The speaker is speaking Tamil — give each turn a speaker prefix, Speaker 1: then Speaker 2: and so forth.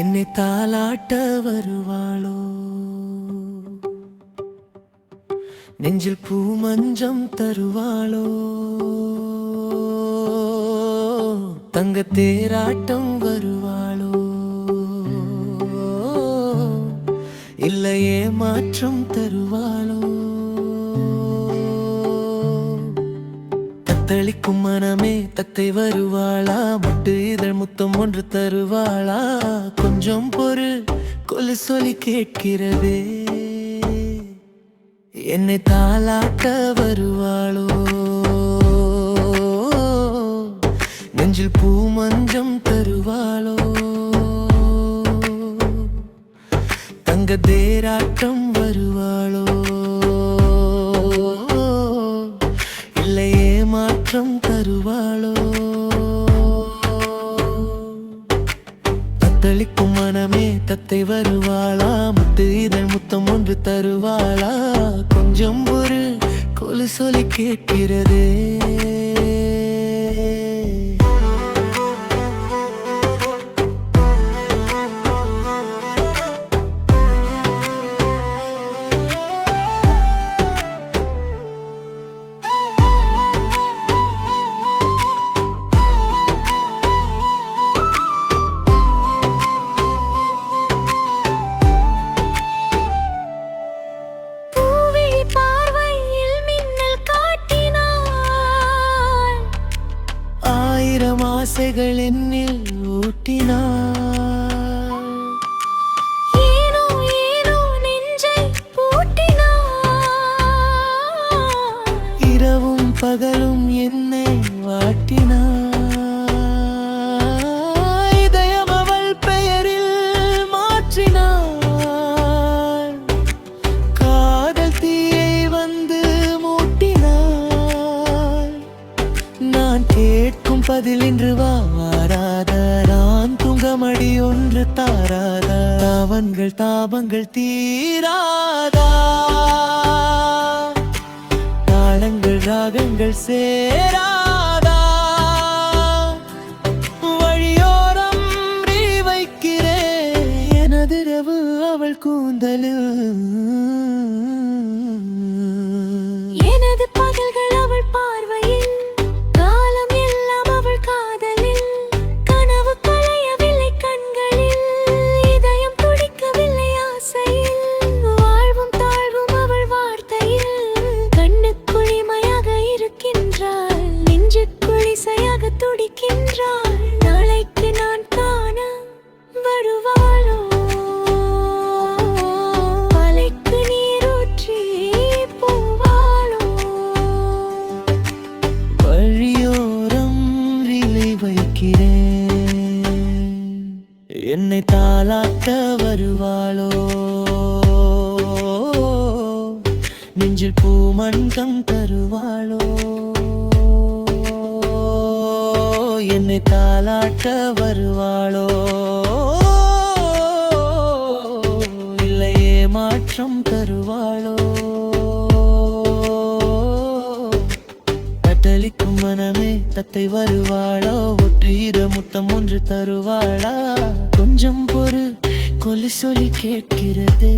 Speaker 1: என்னை தாலாட்ட வருவாளோ, நெஞ்சில் பூ மஞ்சம் தருவாளோ, தங்க தேராட்டம் வருவாளோ, இல்லையே மாற்றம் தருவாளோ, தத்தளிக்கும் மனமே தத்தை வருவாளா, மட்டு இதழ் முத்தம் ஒன்று தருவாளா, கொஞ்சம் பொறு கொலு சொல்லி கேட்கிறதே, என்னை தாலாட்ட வருவாளோ, நெஞ்சில் பூ மஞ்சம் தருவாளோ, தங்க தேராட்டம் வருவாளோ, இல்லையே மாற்றம் தருவாளோ, தத்தளிக்கும் மனமே தத்தை வருவாளா, முத்து இதழ் முத்தம் ஒன்று தருவாளா, கொஞ்சம் ஒரு கொலு சொல்லி கேட்கிறதே. ஆசைகள் என்னில் ஊட்டினாள்,
Speaker 2: ஏனோ ஏனோ நெஞ்சை பூட்டினாள்,
Speaker 1: இரவும் பகலும் என்னை வாட்டினாள், இதயம் அவள் பெயரில் மாற்றினாள், காதல் தீயை வந்து மூட்டினாள், நான் கேட்கும் பதில் இன்று வாராத, நான் தூங்கமடி ஒன்று தாராத, தாவன்கள் தாபங்கள் தீராதா, தாளங்கள் ராகங்கள் சேராதா, வழியோரம் நீ வைக்கிறேன் எனதிரவு அவள் கூந்தலில்,
Speaker 2: எனது பகல்கள் அவள் பார்வையில், காலம் எல்லாம் அவள் காதலில், கனவு களையவில்லை கண்களில், இதயம் துடிக்கவில்லை ஆசையில், வாழ்வும் தாழ்வும் அவள் வார்த்தையில், கண்ணுக்குள் இமையாக இருக்கின்றாள், நெஞ்சுக்குள் இசையாக துடிக்கின்றாள், நாளைக்கு நான் காண வருவாளோ, அலைக்கு நீரூற்றி போவாளோ,
Speaker 1: வழியோரம் விலை வைக்கிறேன் என்னை தாலாட்ட வருவாளோ, நெஞ்சில் பூ மஞ்சம் தருவாளோ, என்னை தாலாட்ட வருவாளோ, இல்லையே மாற்றம் தருவாளோ, தத்தளிக்கும் மனமே தத்தை வருவாளோ, ஒற்று இர முத்தம் ஒன்று தருவாளா, கொஞ்சம் பொறு கொலு சொல்லி கேட்கிறதே.